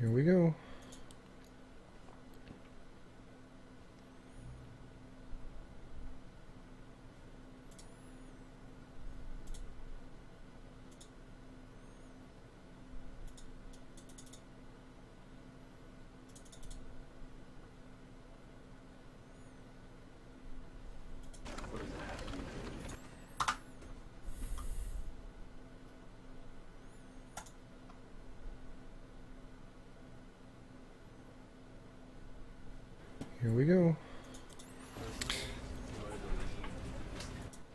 Here we go. Here we go.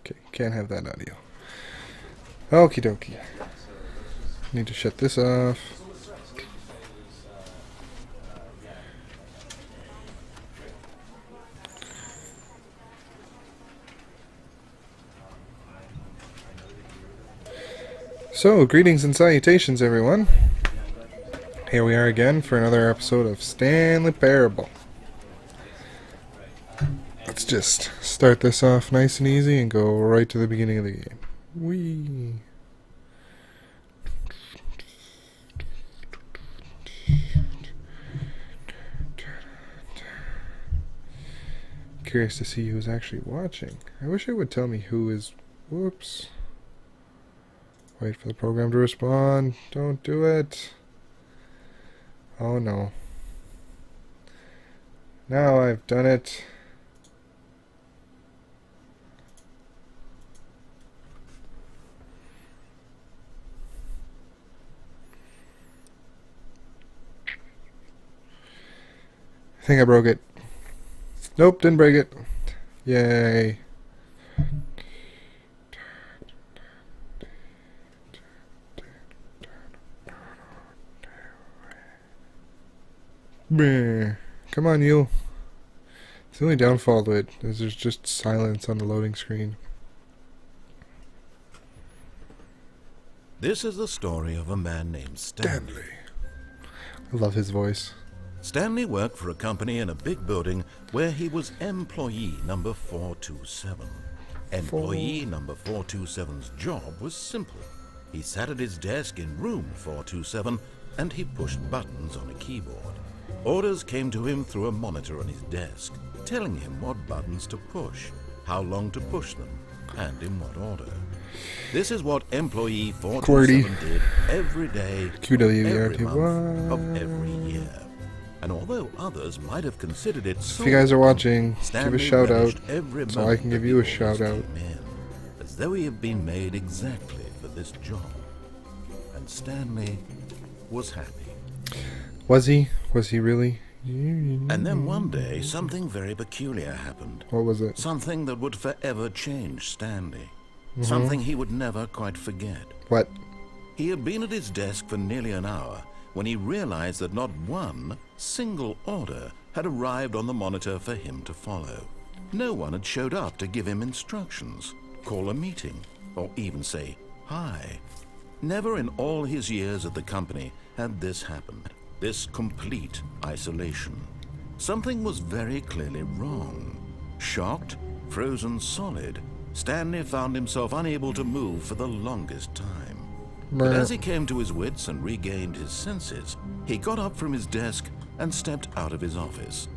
Okay, can't have that audio. Okie dokie. Need to shut this off. So, greetings and salutations, everyone. Here we are again for another episode of Stanley Parable. Let's just start this off nice and easy and go right to the beginning of the game. Whee! Curious to see who's actually watching. I wish it would tell me who is... Whoops. Wait for the program to respond. Don't do it. Oh no. Now I've done it. I think I broke it. Nope, didn't break it. Yay. Come on, you. The only downfall to it is there's just silence on the loading screen. This is the story of a man named Stanley. I love his voice. Stanley worked for a company in a big building where he was employee number 427. Employee number 427's job was simple. He sat at his desk in room 427 and he pushed buttons on a keyboard. Orders came to him through a monitor on his desk, telling him what buttons to push, how long to push them, and in what order. This is what employee 427 did every day, every month of every year. And although others might have considered it If you guys are watching, give a shout out so I can give you a shout out. As though he had been made exactly for this job. And Stanley was happy. Was he? Was he really? And then one day, something very peculiar happened. What was it? Something that would forever change Stanley. Something he would never quite forget. What? He had been at his desk for nearly an hour when he realized that not one single order had arrived on the monitor for him to follow. No one had showed up to give him instructions, call a meeting, or even say hi. Never in all his years at the company had this happened. This complete isolation. Something was very clearly wrong. Shocked, frozen solid, Stanley found himself unable to move for the longest time. But as he came to his wits and regained his senses, he got up from his desk and stepped out of his office.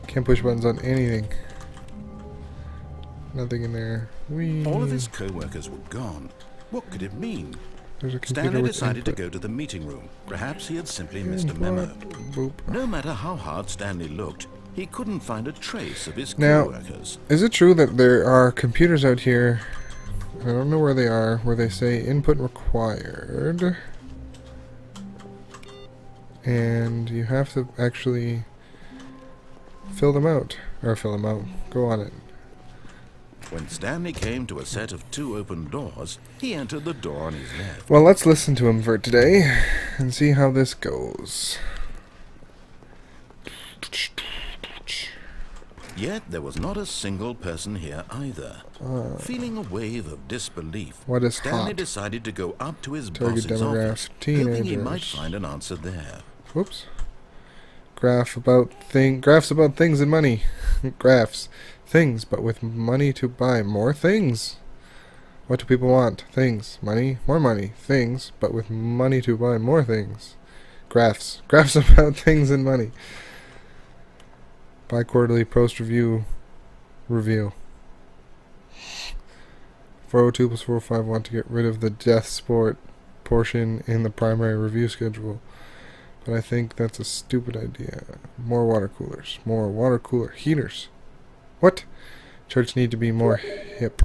Can't push buttons on anything. Nothing in there. Whee. All of his co-workers were gone. What could it mean? There's a computer Stanley with decided to input. go to the meeting room. Perhaps he had simply missed a memo. Boop. No matter how hard Stanley looked, he couldn't find a trace of his Now, co-workers. is it true that there are computers out here, I don't know where they are, where they say input required, and you have to actually fill them out, go on it. When Stanley came to a set of 2 open doors, he entered the door on his left. Well, let's listen to him for today and see how this goes. Yet there was not a single person here either. Feeling a wave of disbelief, What is Stanley hot? decided to go up to his Target boss's office, demographic, hoping he might teenagers. find an answer there. Whoops. Graphs about things and money. Graphs. Things, but with money to buy more things. What do people want? Things. Money. More money. Things. But with money to buy more things. Graphs. Graphs about things and money. Bi-quarterly post review. Review. 402 plus 405 want to get rid of the death sport portion in the primary review schedule. But I think that's a stupid idea. More water coolers. More water cooler heaters. What? Church need to be more hip.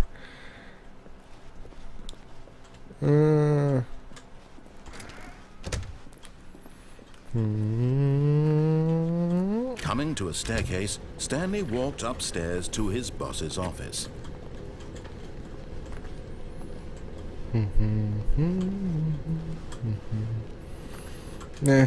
Coming to a staircase, Stanley walked upstairs to his boss's office. Nah.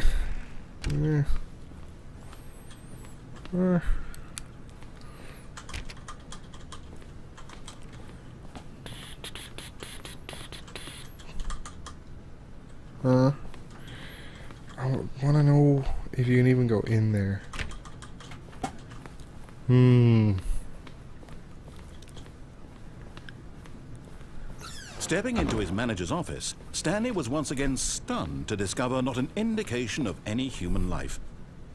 I want to know if you can even go in there. Stepping into his manager's office, Stanley was once again stunned to discover not an indication of any human life.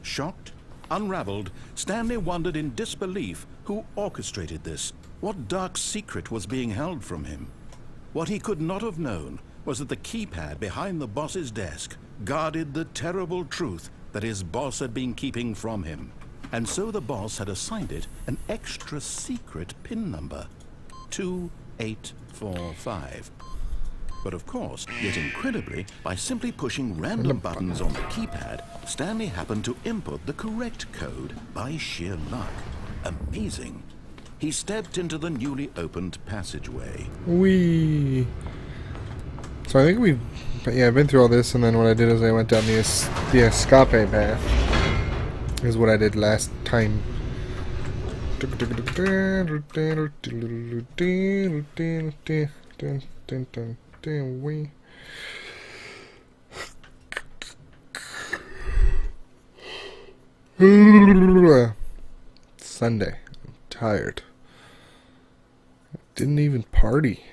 Shocked, unraveled, Stanley wondered in disbelief who orchestrated this. What dark secret was being held from him? What he could not have known was that the keypad behind the boss's desk guarded the terrible truth that his boss had been keeping from him. And so the boss had assigned it an extra secret PIN number, 2845. But of course, yet incredibly, by simply pushing random buttons on the keypad, Stanley happened to input the correct code by sheer luck. Amazing. He stepped into the newly opened passageway. Wee. So I think I've been through all this, and then what I did is I went down the escape path. Is what I did last time. Sunday. I'm tired. Didn't even party.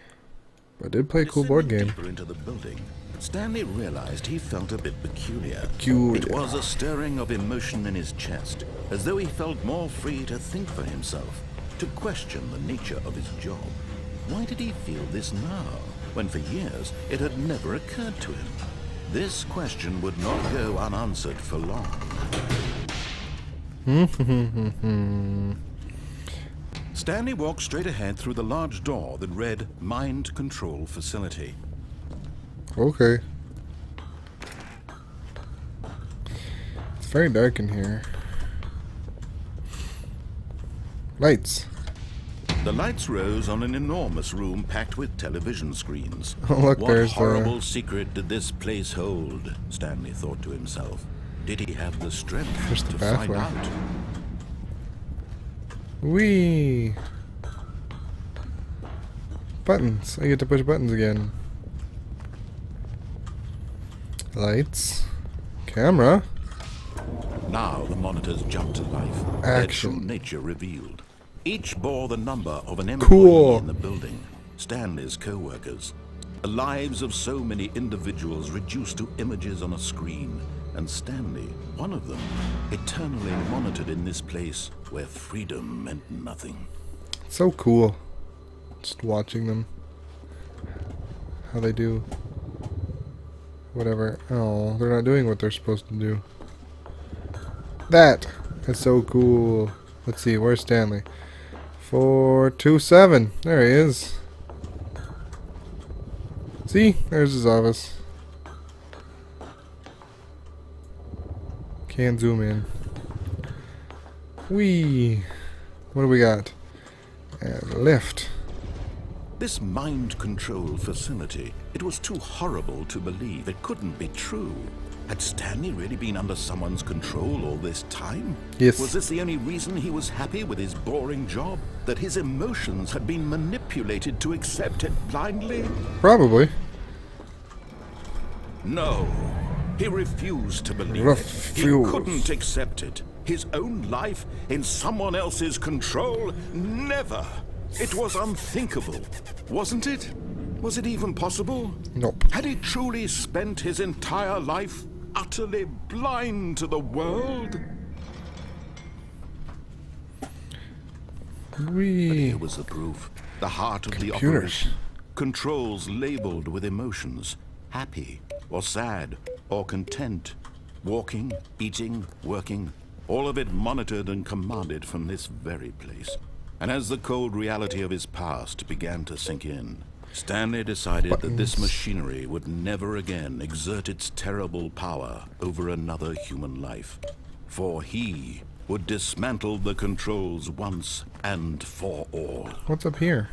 But I did play a cool board game. Deeper into the building, Stanley realized he felt a bit peculiar. Peculiar. It was a stirring of emotion in his chest, as though he felt more free to think for himself, to question the nature of his job. Why did he feel this now, when for years it had never occurred to him? This question would not go unanswered for long. Stanley walked straight ahead through the large door that read Mind Control Facility. Okay. It's very dark in here. Lights. The lights rose on an enormous room packed with television screens. Oh, look, What there's horrible secret did this place hold? Stanley thought to himself. Did he have the strength There's the to find bathroom. out? Wee. Buttons. I get to push buttons again. Lights. Camera. Now the monitors jumped to life. Their Action. true nature revealed. Each bore the number of an employee Cool. in the building. Stanley's co-workers. The lives of so many individuals reduced to images on a screen. And Stanley, one of them, eternally monitored in this place where freedom meant nothing. So cool. Just watching them. How they do. Whatever. Oh, they're not doing what they're supposed to do. That is so cool. Let's see, where's Stanley? 427. There he is. See? There's his office. Can't zoom in. Whee! What do we got? And lift. This mind control facility, it was too horrible to believe. It couldn't be true. Had Stanley really been under someone's control all this time? Yes. Was this the only reason he was happy with his boring job? That his emotions had been manipulated to accept it blindly? Probably. No. He refused to believe it. Refused. He couldn't accept it. His own life in someone else's control? Never. It was unthinkable, wasn't it? Was it even possible? Nope. Had he truly spent his entire life utterly blind to the world? But here was the proof. The heart of the operation. Controls labeled with emotions. Happy, or sad, or content. Walking, eating, working. All of it monitored and commanded from this very place. And as the cold reality of his past began to sink in, Stanley decided that this machinery would never again exert its terrible power over another human life. For he would dismantle the controls once and for all. What's up here?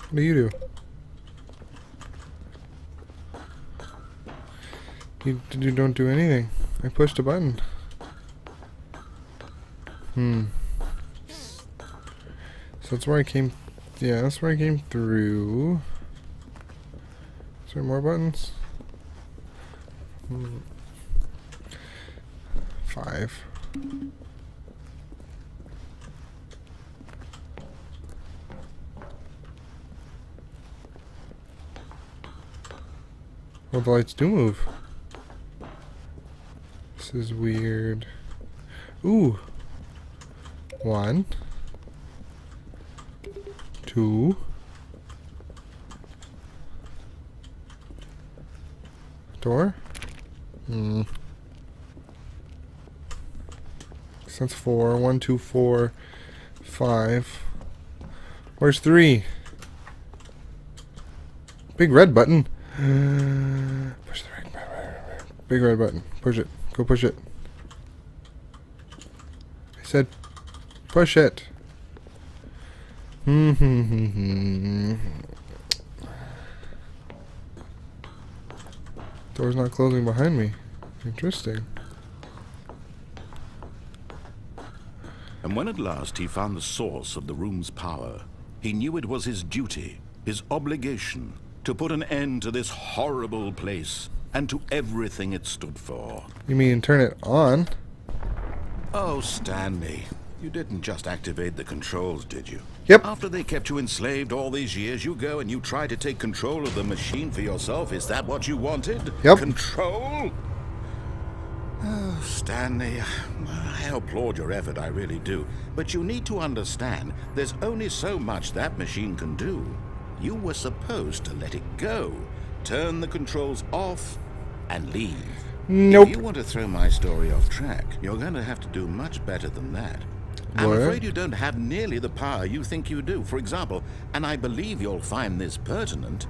What do you do? You don't do anything. I pushed a button. So that's where I came. Yeah, that's where I came through. Is there more buttons? 5. Well, the lights do move. This is weird. Ooh. 1, 2. Door? That's 4. 1, 2, 4, 5. Where's 3? Big red button. Push the big red button. Push it. Go push it. I said push it. Door's not closing behind me. Interesting. And when at last he found the source of the room's power, he knew it was his duty, his obligation, to put an end to this horrible place and to everything it stood for. You mean turn it on? Oh, Stanley, you didn't just activate the controls, did you? Yep. After they kept you enslaved all these years, you go and you try to take control of the machine for yourself. Is that what you wanted? Yep. Control? Oh, Stanley, I applaud your effort, I really do. But you need to understand, there's only so much that machine can do. You were supposed to let it go, turn the controls off, and leave. Nope. If you want to throw my story off track, you're going to have to do much better than that. I'm afraid you don't have nearly the power you think you do. For example, and I believe you'll find this pertinent,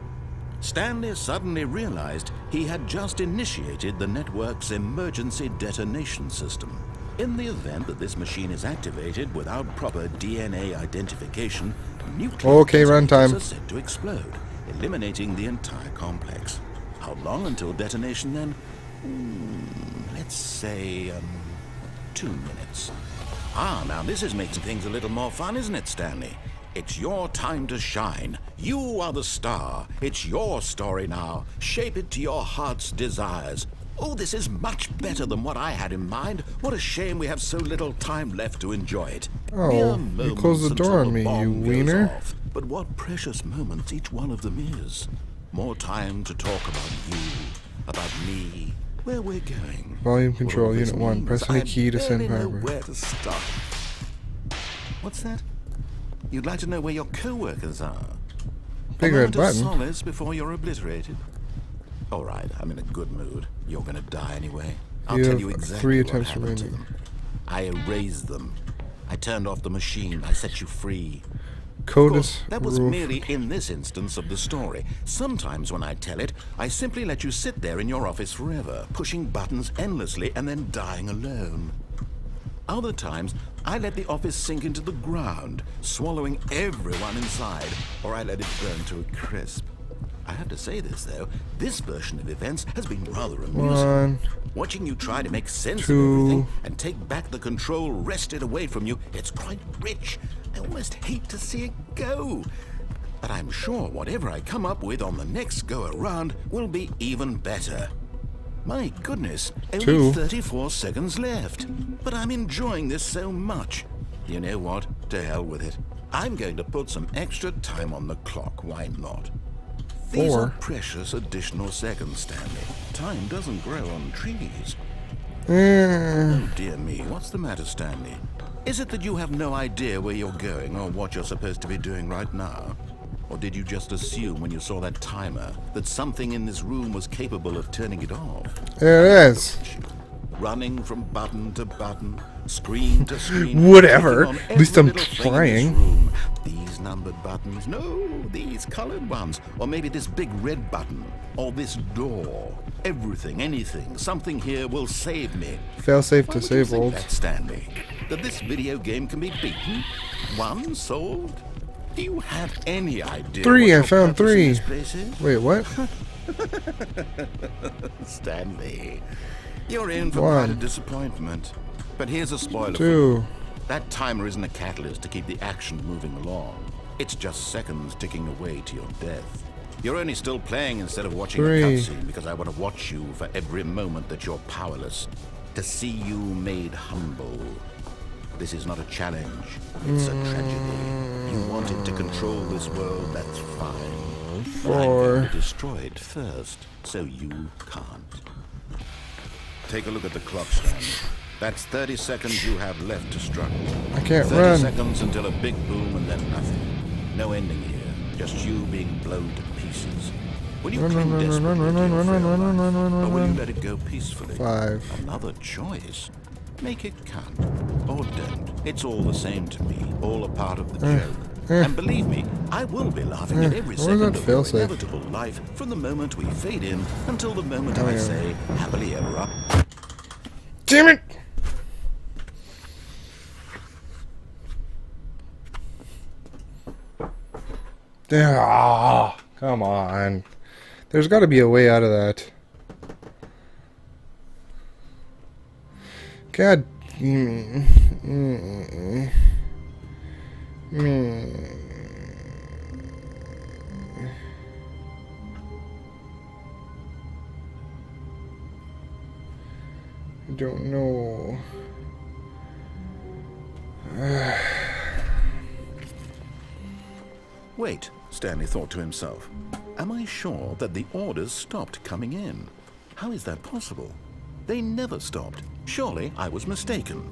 Stanley suddenly realized he had just initiated the network's emergency detonation system. In the event that this machine is activated without proper DNA identification, nuclear detonators are set to explode, eliminating the entire complex. How long until detonation then? Let's say 2 minutes. Ah, now this is making things a little more fun, isn't it, Stanley? It's your time to shine. You are the star. It's your story now. Shape it to your heart's desires. Oh, this is much better than what I had in mind. What a shame we have so little time left to enjoy it. Oh, you closed the door on me, you wiener. But what precious moments each one of them is. More time to talk about you, about me, where we're going. Volume control, unit 1. Press any key to send power. Where to start. What's that? You'd like to know where your co-workers are? Big red button. Solace before you're obliterated. All right, I'm in a good mood. You're gonna die anyway. I'll tell you exactly 3 what attempts happened to remaining. them. I erased them. I turned off the machine. I set you free. Code Of is course, that was merely in this instance of the story. Sometimes when I tell it, I simply let you sit there in your office forever, pushing buttons endlessly and then dying alone. Other times, I let the office sink into the ground, swallowing everyone inside, or I let it burn to a crisp. I have to say this, though, this version of events has been rather amusing. 1, Watching you try to make sense 2. of everything and take back the control wrested away from you, it's quite rich. I almost hate to see it go. But I'm sure whatever I come up with on the next go-around will be even better. My goodness, only 2. 34 seconds left. But I'm enjoying this so much. You know what? To hell with it. I'm going to put some extra time on the clock. Why not? These 4. are precious additional seconds, Stanley. Time doesn't grow on trees. Oh dear me, what's the matter, Stanley? Is it that you have no idea where you're going or what you're supposed to be doing right now? Or did you just assume when you saw that timer that something in this room was capable of turning it off? There it is. Running from button to button, screen to screen. Whatever. clicking on At least every I'm little thing in trying. this room. These numbered buttons, no, these colored ones, or maybe this big red button, or this door. Everything, anything, something here will save me. Failsafe Why would you think disabled. that, Stanley? That this video game can be beaten? Won? Solved? Do you have any idea? 3, what I your found purpose in 3. this place is? Wait, what? Stanley, you're in for 1. quite a disappointment. But here's a spoiler for 2. you. That timer isn't a catalyst to keep the action moving along. It's just seconds ticking away to your death. You're only still playing instead of watching 3. a cutscene because I want to watch you for every moment that you're powerless. To see you made humble. This is not a challenge. It's a tragedy. You wanted to control this world, that's fine. But I'm 4. going to destroy it first, so you can't. Take a look at the clock, Stanley. That's 30 seconds you have left to struggle. I can't 30 run. seconds until a big boom and then nothing. No ending here. Just you being blown to pieces. Will you Run, cling run, run, desperately run, to run, your run, frail run, run, life? run, run, Or will you run. let it go peacefully? 5. Another choice. Make it count. Or don't. It's all the same to me. All a part of the joke. And believe me, I will be laughing at every Where's second that of your failsafe? inevitable life from the moment we fade in until the moment I say, happily ever after. Damn it! Ah, come on. There's got to be a way out of that. God. I don't know. Wait, Stanley thought to himself. Am I sure that the orders stopped coming in? How is that possible? They never stopped. Surely I was mistaken.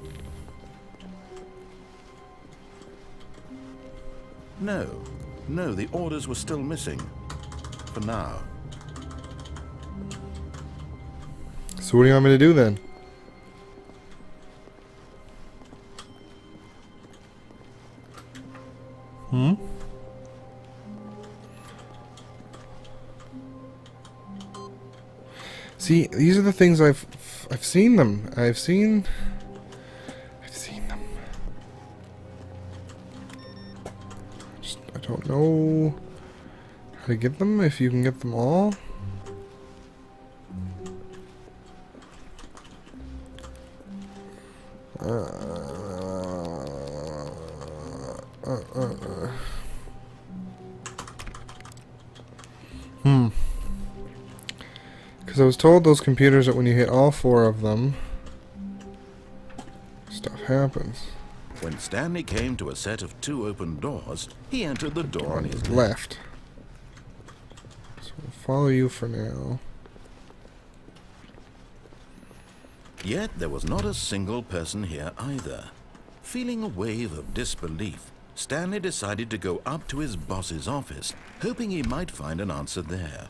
No, the orders were still missing. For now. So what do you want me to do then? See, these are the things I've seen them. I've seen them. I don't know how to get them, if you can get them all. Because I was told those computers that when you hit all 4 of them, stuff happens. When Stanley came to a set of 2 open doors, he entered the door on his left. Left. So we'll follow you for now. Yet there was not a single person here either. Feeling a wave of disbelief, Stanley decided to go up to his boss's office, hoping he might find an answer there.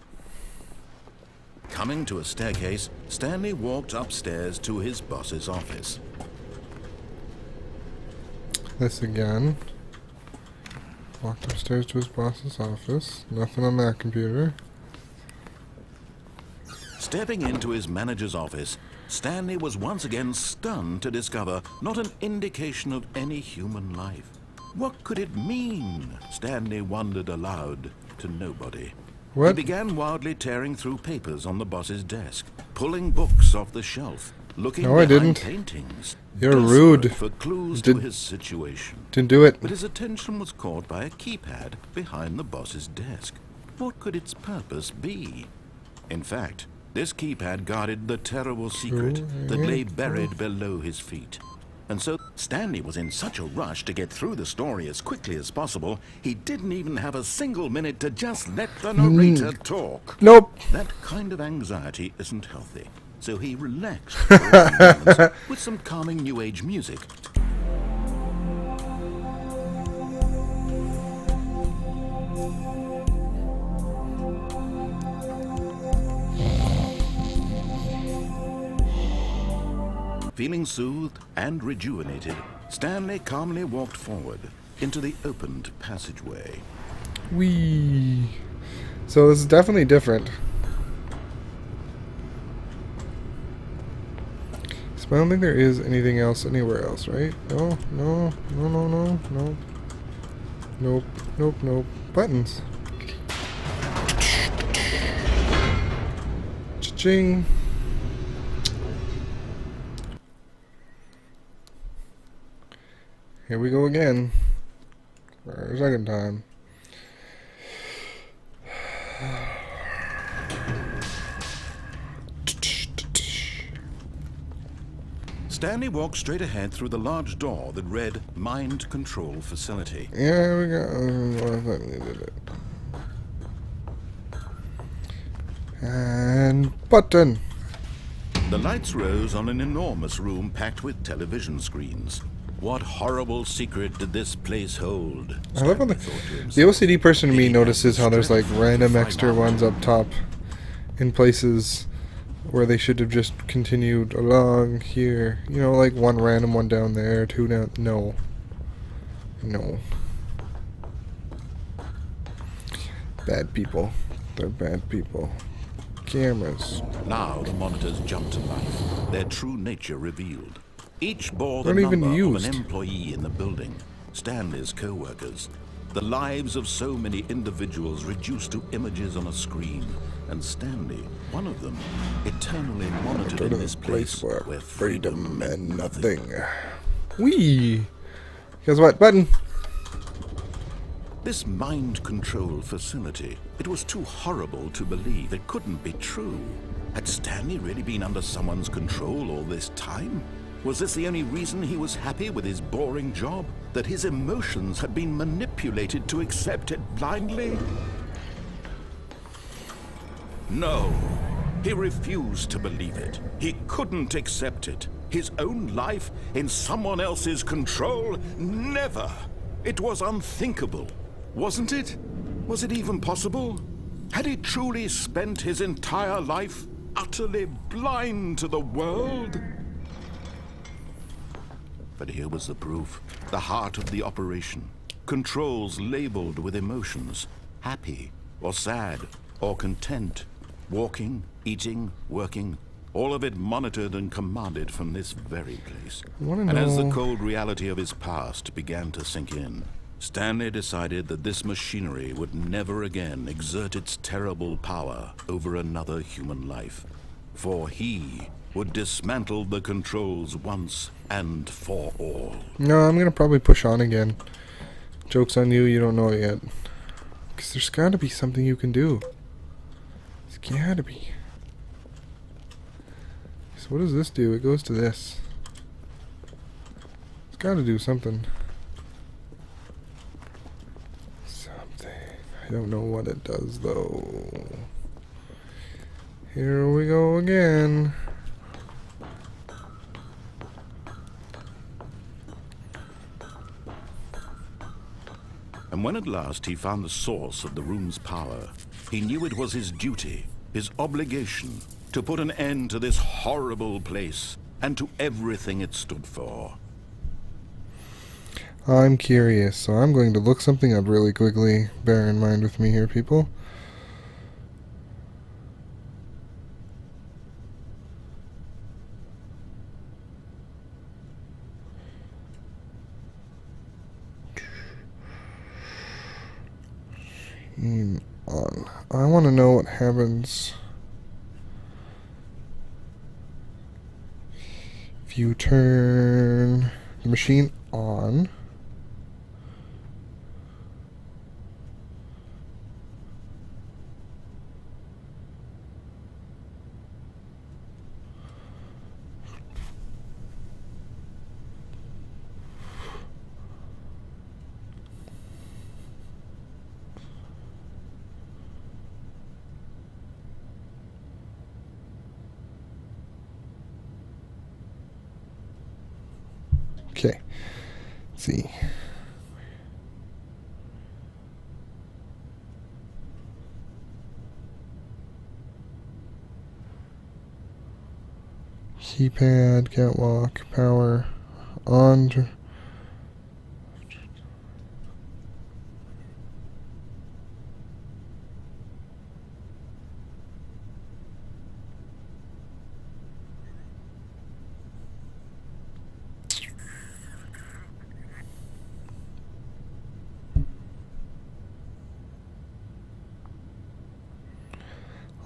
Coming to a staircase, Stanley walked upstairs to his boss's office. This again. Walked upstairs to his boss's office. Nothing on that computer. Stepping into his manager's office, Stanley was once again stunned to discover not an indication of any human life. What could it mean? Stanley wondered aloud to nobody. What? He began wildly tearing through papers on the boss's desk, pulling books off the shelf, looking No, I behind didn't. paintings. You're desperate rude. for clues Did- to his situation. Didn't do it. But his attention was caught by a keypad behind the boss's desk. What could its purpose be? In fact, This keypad guarded the terrible secret that lay buried below his feet. And so Stanley was in such a rush to get through the story as quickly as possible, he didn't even have a single minute to just let the narrator talk. Nope. That kind of anxiety isn't healthy. So he relaxed for a few moments with some calming New Age music. Feeling soothed and rejuvenated, Stanley calmly walked forward into the opened passageway. Whee. So this is definitely different. So I don't think there is anything else anywhere else, right? No, no, no, no, no, no. Nope, nope, nope. Buttons. Cha-ching. Here we go again. For a second time. Stanley walked straight ahead through the large door that read Mind Control Facility. Yeah, we got. And button. The lights rose on an enormous room packed with television screens. What horrible secret did this place hold? I love how the OCD person in me notices how there's like random extra ones up top in places where they should have just continued along here. You know, like one random one down there, two down. No. No. Bad people. They're bad people. Cameras. Now the monitors jumped to life, their true nature revealed. Each bore the Not even number used. of an employee in the building, Stanley's co-workers. The lives of so many individuals reduced to images on a screen, and Stanley, one of them, eternally monitored in this place where freedom meant nothing. Whee! Guess what? Button! This mind control facility, it was too horrible to believe. It couldn't be true. Had Stanley really been under someone's control all this time? Was this the only reason he was happy with his boring job? That his emotions had been manipulated to accept it blindly? No. He refused to believe it. He couldn't accept it. His own life in someone else's control? Never. It was unthinkable. Wasn't it? Was it even possible? Had he truly spent his entire life utterly blind to the world? But here was the proof. The heart of the operation. Controls labeled with emotions. Happy, or sad, or content. Walking, eating, working. All of it monitored and commanded from this very place. And as the cold reality of his past began to sink in, Stanley decided that this machinery would never again exert its terrible power over another human life. For he would dismantle the controls once and for all. No, I'm gonna probably push on again. Joke's on you, you don't know it yet. Because there's gotta be something you can do. There's gotta be. So what does this do? It goes to this. It's gotta do something. Something. I don't know what it does though. Here we go again. And when at last he found the source of the room's power, he knew it was his duty, his obligation, to put an end to this horrible place and to everything it stood for. I'm curious, so I'm going to look something up really quickly. Bear in mind with me here, people. On. I want to know what happens if you turn the machine on. Okay. Let's see. Keypad, catwalk, power, on.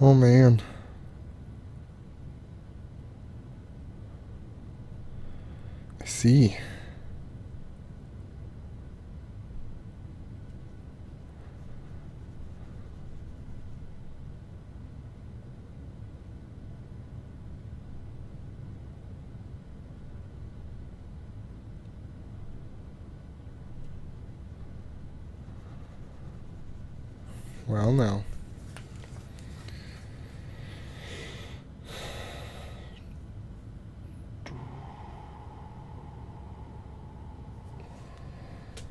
Oh man. I see. Well, now.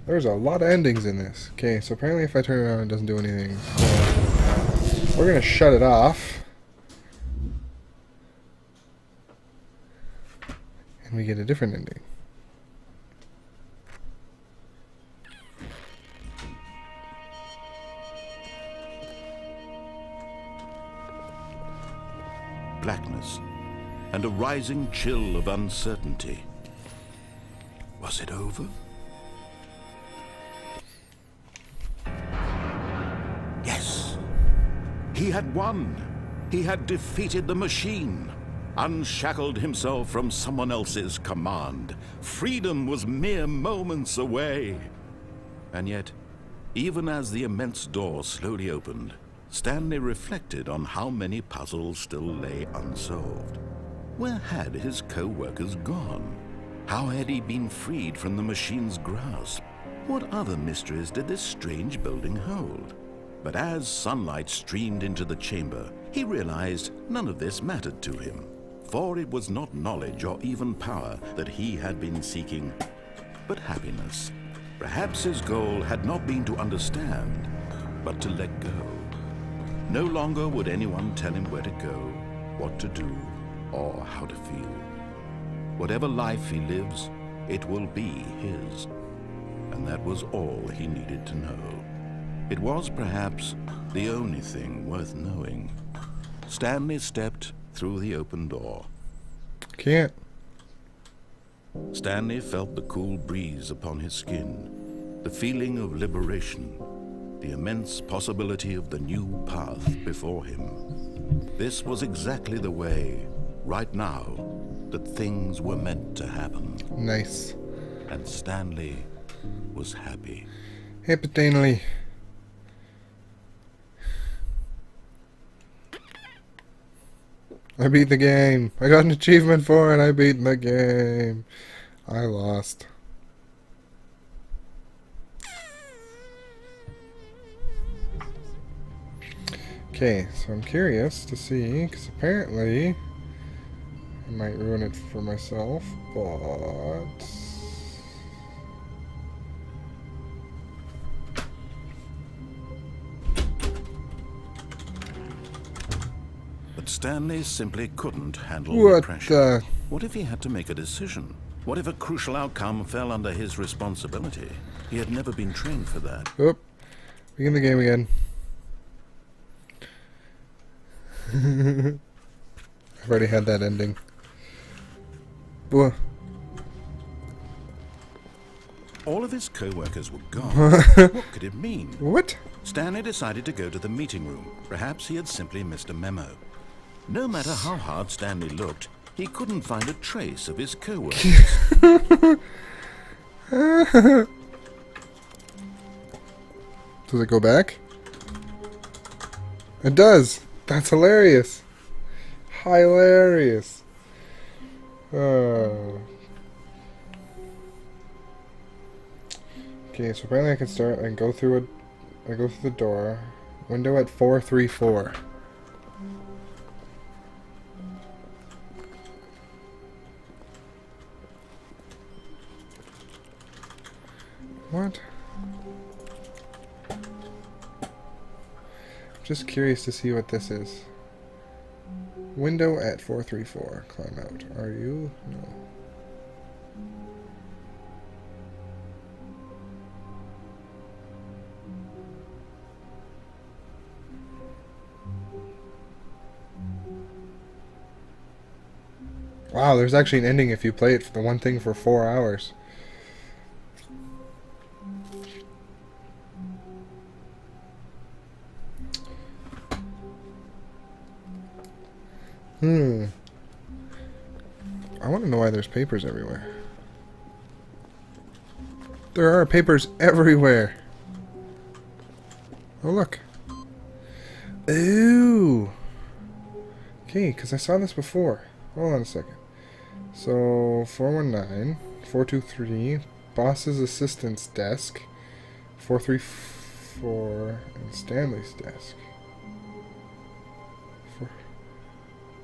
There's a lot of endings in this. Okay, so apparently if I turn it on, it doesn't do anything. So we're going to shut it off. And we get a different ending. Blackness and a rising chill of uncertainty. Was it over? Yes. He had won. He had defeated the machine, unshackled himself from someone else's command. Freedom was mere moments away. And yet, even as the immense door slowly opened, Stanley reflected on how many puzzles still lay unsolved. Where had his co-workers gone? How had he been freed from the machine's grasp? What other mysteries did this strange building hold? But as sunlight streamed into the chamber, he realized none of this mattered to him. For it was not knowledge or even power that he had been seeking, but happiness. Perhaps his goal had not been to understand, but to let go. No longer would anyone tell him where to go, what to do, or how to feel. Whatever life he lives, it will be his. And that was all he needed to know. It was perhaps the only thing worth knowing. Stanley stepped through the open door. Can't. Stanley felt the cool breeze upon his skin, the feeling of liberation, the immense possibility of the new path before him. This was exactly the way, right now, that things were meant to happen. Nice. And Stanley was happy. Happy Stanley. I beat the game. I got an achievement for it. I beat the game. I lost. Okay, so I'm curious to see, because apparently I might ruin it for myself, but But Stanley simply couldn't handle the what pressure. the... What if he had to make a decision? What if a crucial outcome fell under his responsibility? He had never been trained for that. Oop. Begin the game again. I've already had that ending. Whoa. All of his co-workers were gone. What could it mean? What? Stanley decided to go to the meeting room. Perhaps he had simply missed a memo. No matter how hard Stanley looked, he couldn't find a trace of his co-workers. Does it go back? It does. That's hilarious. Hilarious. Oh. Okay, so apparently I can start and go through it. I go through the door. Window at 434. What? Just curious to see what this is. Window at 434. Climb out. Are you? No. Wow, there's actually an ending if you play it for the one thing for 4 hours. I want to know why there's papers everywhere. There are papers everywhere. Oh, look. Ooh. Okay, because I saw this before. Hold on a second. So, 419, 423, boss's assistant's desk, 434, and Stanley's desk.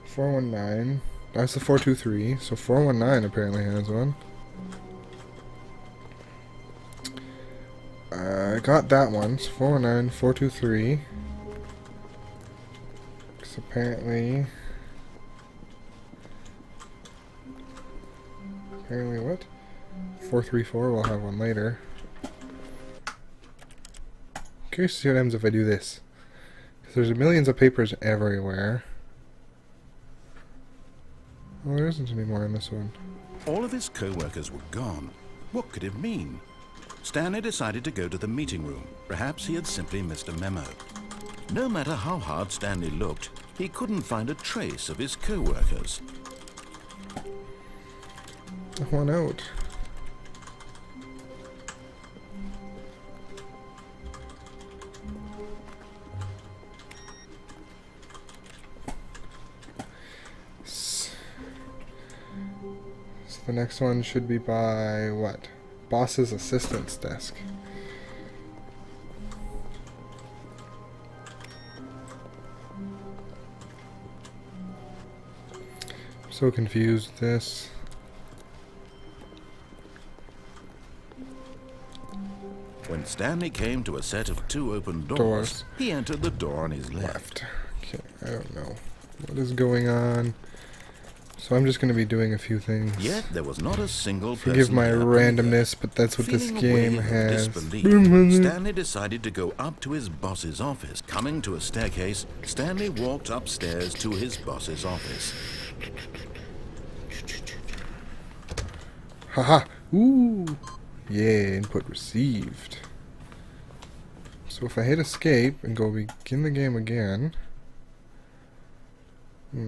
419, that's the 423, so 419 apparently has one. I got that one, so 419, 423. Because apparently what? 434 will have one later. Curious to see what happens if I do this. Because there's millions of papers everywhere. Well, there isn't any more in this one. All of his co-workers were gone. What could it mean? Stanley decided to go to the meeting room. Perhaps he had simply missed a memo. No matter how hard Stanley looked, he couldn't find a trace of his co-workers. One out. So the next one should be by what? Boss's assistant's desk. I'm so confused with this. When Stanley came to a set of 2 open doors, he entered the door on his left. Okay, I don't know what is going on. So I'm just going to be doing a few things. Yet there was not a single person. Forgive my there randomness, but that's what Feeling this a game wave of has. disbelief, Stanley decided to go up to his boss's office. Coming to a staircase, Stanley walked upstairs to his boss's office. Haha! Ooh! Yeah, input received. So if I hit escape and go begin the game again. All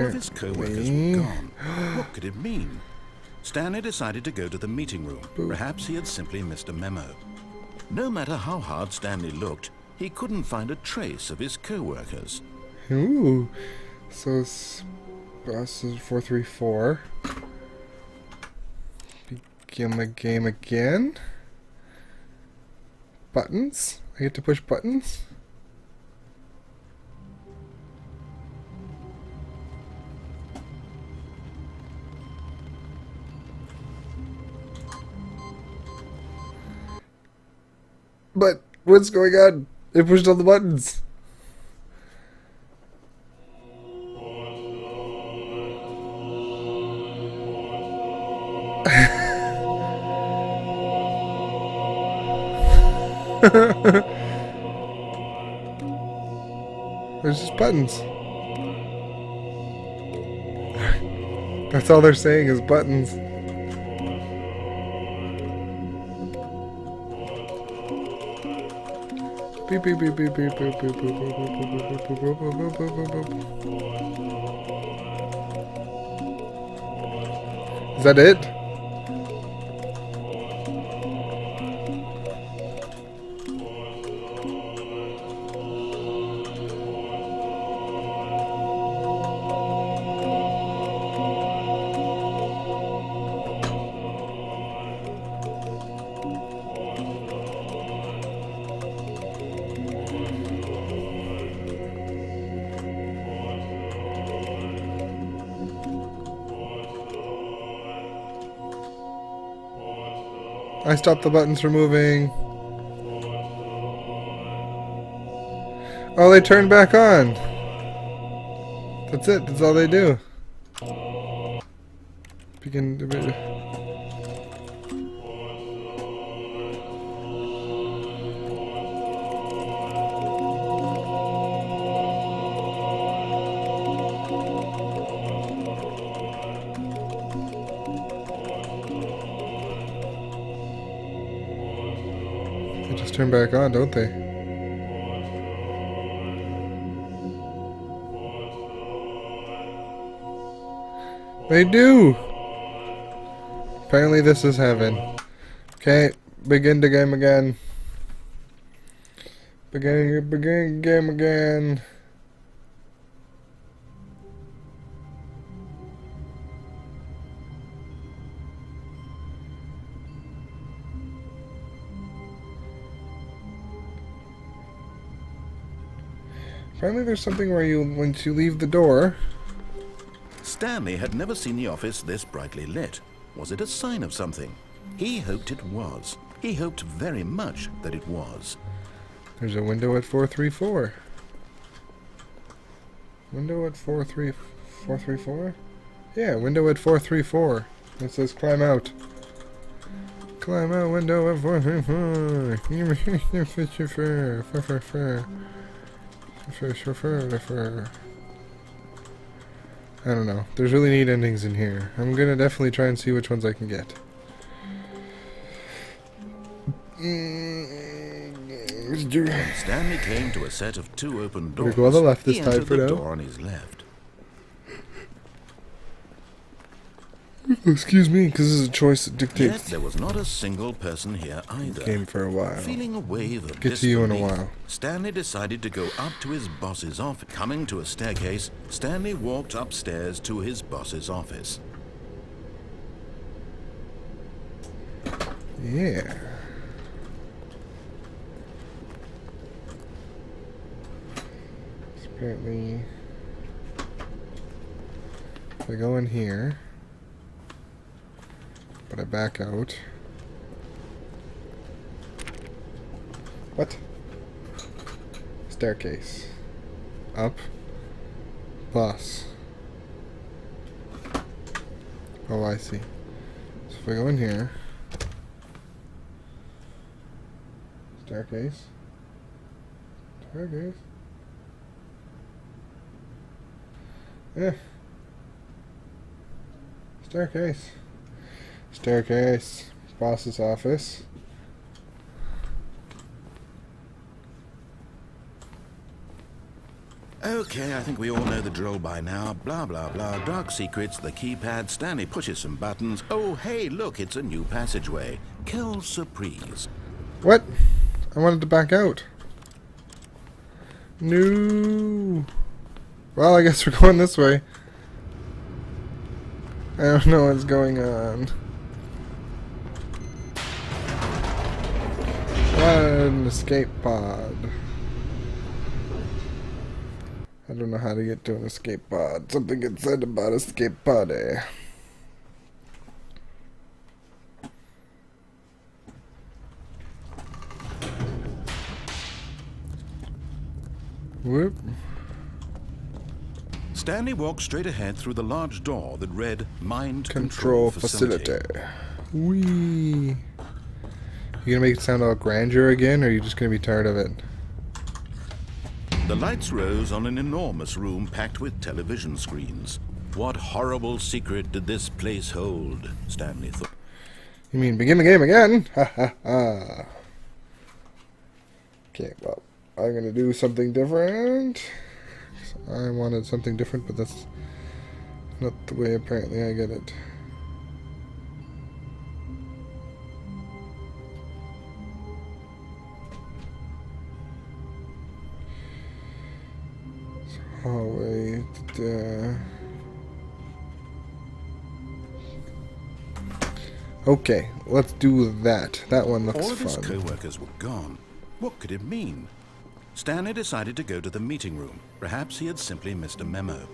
of his co-workers were gone. What could it mean? Stanley decided to go to the meeting room. Perhaps he had simply missed a memo. No matter how hard Stanley looked, he couldn't find a trace of his co-workers. Ooh! So it's boss is 434. Begin the game again. Buttons? I get to push buttons? But what's going on? I pushed all the buttons. There's just buttons. That's all they're saying is buttons. Beep beep beep beep beep beep beep beep beep beep beep beep beep beep. Is that it? I stopped the buttons from moving. Oh, they turned back on. That's it. That's all they do. Begin to... They just turn back on, don't they? They do! Apparently this is heaven. Okay, begin the game again. Begin the game again. Apparently there's something where you, once you leave the door... Stanley had never seen the office this brightly lit. Was it a sign of something? He hoped it was. He hoped very much that it was. There's a window at 434. Window at 434? Yeah, window at 434. It says climb out. Climb out window at 434. I don't know. There's really neat endings in here. I'm gonna definitely try and see which ones I can get. Stanley came to a set of 2 open doors. We're go on the left this he time entered for the now. door on his left. Excuse me, because this is a choice that Yet dictates there was not a single person here either. game for a while. Feeling a wave of Get to you in a disbelief, while. Stanley decided to go up to his boss's office. Coming to a staircase, Stanley walked upstairs to his boss's office. Yeah. Apparently, if I go in here, but I back out. What? Staircase. Up. Boss. Oh, I see. So if I go in here. Staircase. Staircase. Yeah. Staircase. Staircase. Boss's office. Okay, I think we all know the drill by now. Blah, blah, blah. Dark secrets, the keypad. Stanley pushes some buttons. Oh, hey, look, it's a new passageway. Quelle surprise. What? I wanted to back out. No. Well, I guess we're going this way. I don't know what's going on. An escape pod. I don't know how to get to an escape pod. Something gets said about escape pod, eh? Whoop. Stanley walked straight ahead through the large door that read Mind Control facility. Whee. You gonna make it sound all grandeur again, or are you just gonna be tired of it? The lights rose on an enormous room packed with television screens. What horrible secret did this place hold? Stanley thought. You mean begin the game again? Ha ha ha. Okay, well, I'm gonna do something different. I wanted something different, but that's not the way apparently I get it. Hallway. Okay, let's do that. That one looks All of his fun. co-workers were gone. What could it mean? Stanley decided to go to the meeting room. Perhaps he had simply missed a memo.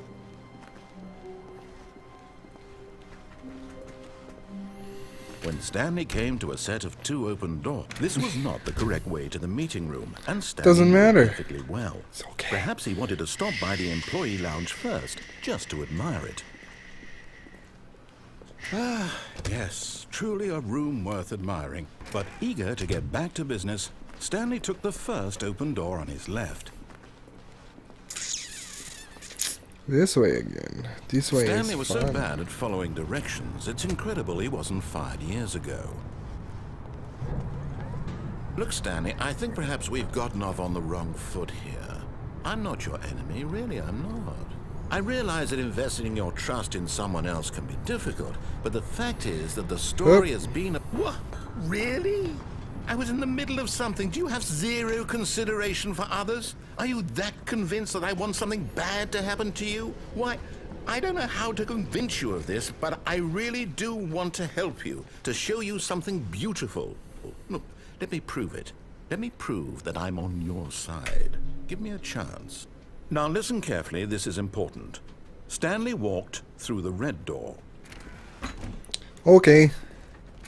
When Stanley came to a set of 2 open doors, this was not the correct way to the meeting room, and Stanley Doesn't knew matter. perfectly well. It's okay. Perhaps he wanted to stop by the employee lounge first, just to admire it. Ah, yes, truly a room worth admiring. But eager to get back to business, Stanley took the first open door on his left. This way again. This way Stanley is was fun. so bad at following directions, it's incredible he wasn't fired years ago. Look, Stanley, I think perhaps we've gotten off on the wrong foot here. I'm not your enemy, really, I'm not. I realize that investing your trust in someone else can be difficult, but the fact is that the story has been a... What? Really? I was in the middle of something. Do you have zero consideration for others? Are you that convinced that I want something bad to happen to you? Why, I don't know how to convince you of this, but I really do want to help you, to show you something beautiful. Look, let me prove it. Let me prove that I'm on your side. Give me a chance. Now listen carefully, this is important. Stanley walked through the red door. Okay.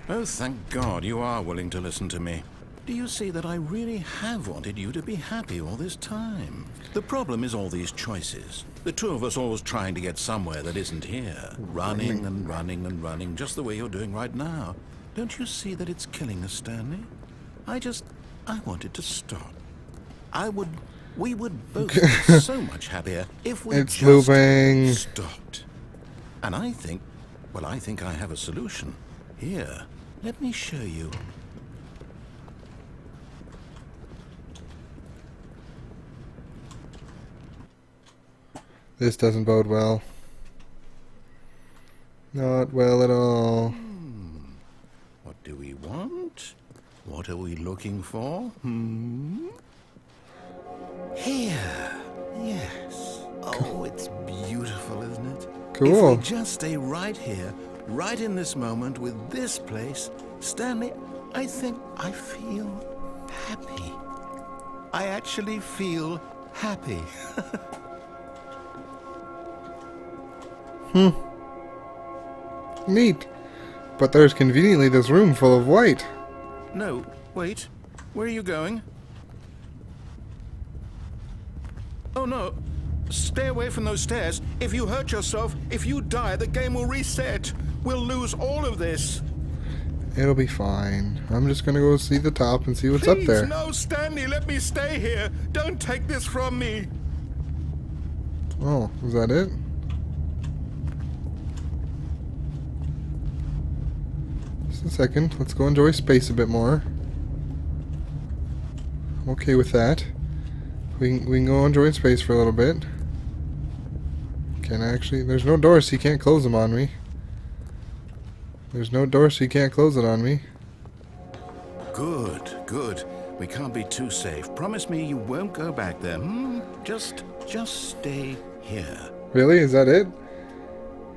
Oh, thank God you are willing to listen to me. Do you see that I really have wanted you to be happy all this time? The problem is all these choices. The two of us always trying to get somewhere that isn't here. Running and running and running, just the way you're doing right now. Don't you see that it's killing us, Stanley? I wanted to stop. We would both be so much happier if we It's just looping. stopped. And I think I have a solution. Here, let me show you. This doesn't bode well. Not well at all. What do we want? What are we looking for? Here. Yes. Oh, it's beautiful, isn't it? Cool. If we just stay right here, right in this moment with this place, Stanley, I think I feel happy. I actually feel happy. Neat. But there's conveniently this room full of white. No, wait. Where are you going? Oh, no. Stay away from those stairs. If you hurt yourself, if you die, the game will reset. We'll lose all of this. It'll be fine. I'm just gonna go see the top and see what's up there. Please, no, Stanley, let me stay here. Don't take this from me. Oh, is that it? Just a second. Let's go enjoy space a bit more. I'm okay with that. We can go enjoy space for a little bit. Can I actually... There's no doors, so you can't close them on me. There's no door, so you can't close it on me. Good, good. We can't be too safe. Promise me you won't go back there, Just stay here. Really? Is that it?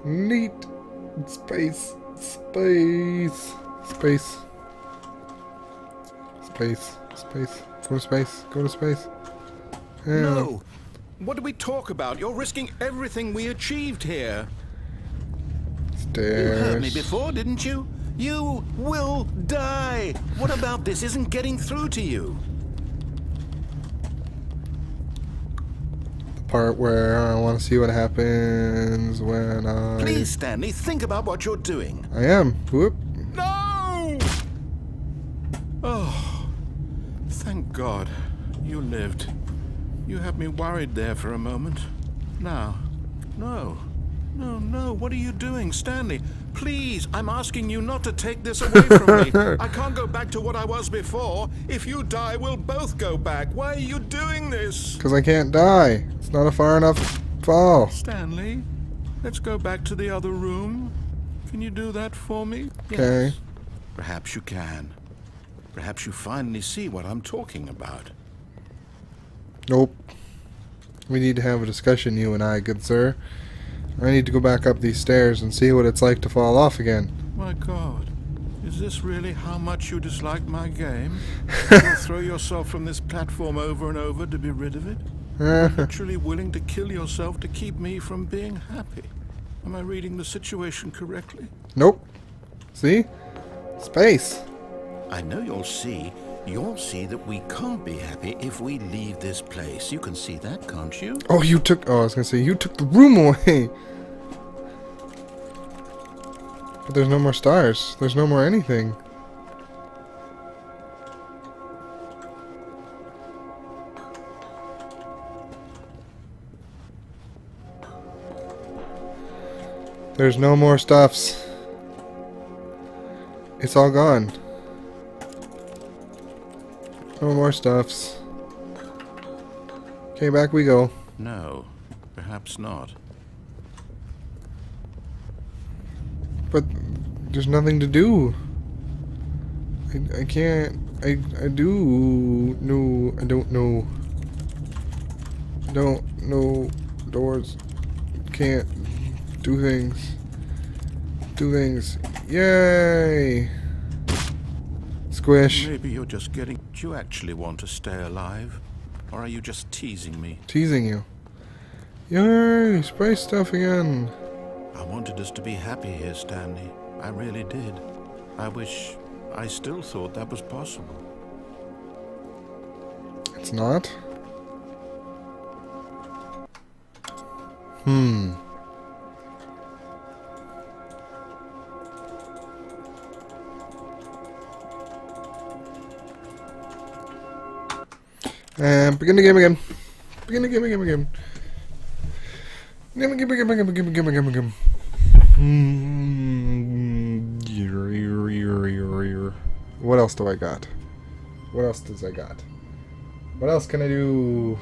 Neat. Space. Space. Space. Space. Space. Go to space. Go to space. Yeah. No! What do we talk about? You're risking everything we achieved here. Stairs. You heard me before, didn't you? You will die! What about this isn't getting through to you? The part where I want to see what happens when I... Please, Stanley, think about what you're doing. I am. Whoop. No! Oh, thank God. You lived. You had me worried there for a moment. Now, no. No, no, what are you doing, Stanley? Please, I'm asking you not to take this away from me. I can't go back to what I was before. If you die, we'll both go back. Why are you doing this? Because I can't die. It's not a far enough fall. Stanley, let's go back to the other room. Can you do that for me? Okay. Yes. Perhaps you can. Perhaps you finally see what I'm talking about. Nope. We need to have a discussion, you and I, good sir. I need to go back up these stairs and see what it's like to fall off again. My God, is this really how much you dislike my game? You'll throw yourself from this platform over and over to be rid of it? You're literally willing to kill yourself to keep me from being happy. Am I reading the situation correctly? Nope. See? Space! I know you'll see. You'll see that we can't be happy if we leave this place. You can see that, can't you? Oh, you took... Oh, I was gonna say, you took the room away! But there's no more stars. There's no more anything. There's no more stuffs. It's all gone. No more stuffs. Okay, back we go. No, perhaps not. But there's nothing to do. I can't. I do. No, I don't know. I don't know. Doors. Can't do things. Do things. Yay! Squish. Maybe you're just getting... Do you actually want to stay alive? Or are you just teasing me? Teasing you. Yay! Spray stuff again. I wanted us to be happy here, Stanley. I really did. I wish I still thought that was possible. It's not? Begin the game again. Begin the game again. What else do I got? What else does I got? What else can I do?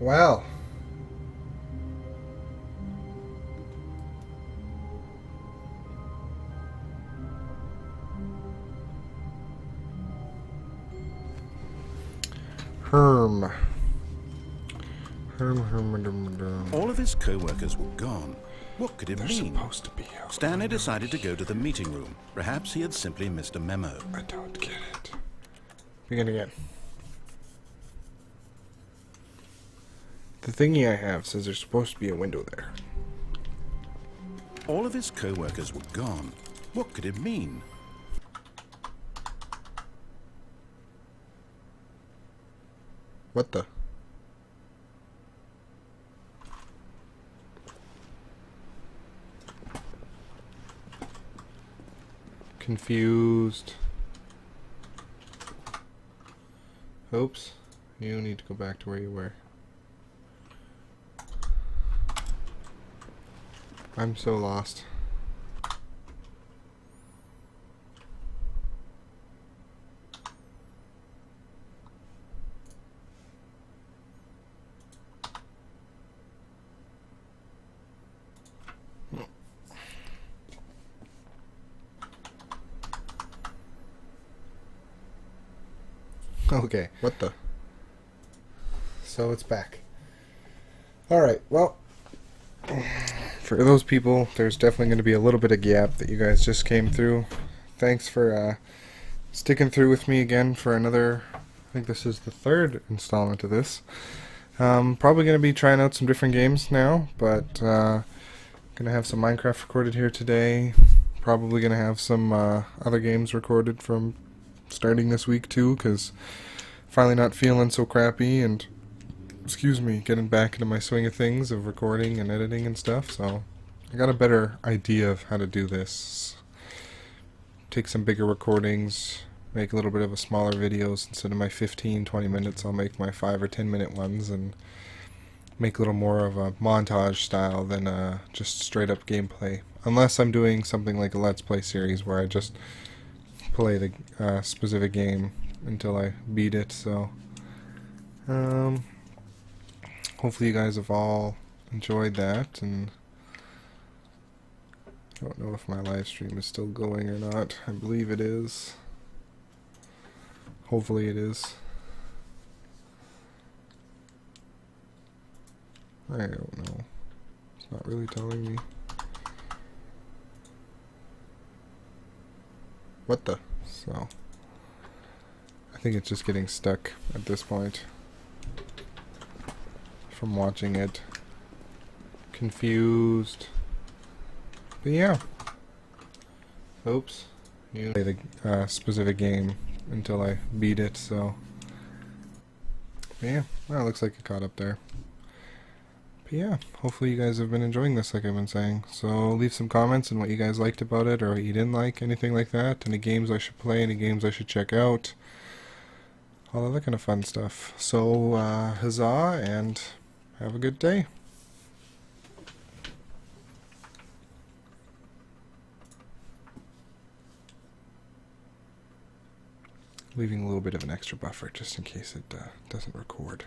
Well, Herm. All of his co-workers were gone. What could it They're mean? supposed to be out. Stanley decided to go to the meeting room. Perhaps he had simply missed a memo. I don't get it. Begin again. The thingy I have says there's supposed to be a window there. All of his co-workers were gone. What could it mean? What the? Confused. Oops. You need to go back to where you were. I'm so lost. Okay, what the? So it's back. Alright, well, for those people, there's definitely going to be a little bit of gap that you guys just came through. Thanks for sticking through with me again for another, I think this is the third installment of this. Probably going to be trying out some different games now, but going to have some Minecraft recorded here today. Probably going to have some other games recorded from starting this week too, because finally not feeling so crappy and, excuse me, getting back into my swing of things of recording and editing and stuff, so I got a better idea of how to do this. Take some bigger recordings, make a little bit of a smaller videos. Instead of my 15-20 minutes, I'll make my 5 or 10 minute ones and make a little more of a montage style than just straight up gameplay. Unless I'm doing something like a Let's Play series where I just play the specific game until I beat it, so hopefully you guys have all enjoyed that, and I don't know if my live stream is still going or not. I believe it is. Hopefully it is. I don't know. It's not really telling me. What the? So, I think it's just getting stuck at this point from watching it. Confused. But yeah. Oops. You play the specific game until I beat it, so. But yeah, well, it looks like it caught up there. But yeah, hopefully you guys have been enjoying this like I've been saying. So leave some comments on what you guys liked about it or what you didn't like, anything like that. Any games I should play, any games I should check out. All other kind of fun stuff. So, huzzah, and have a good day. Leaving a little bit of an extra buffer just in case it doesn't record.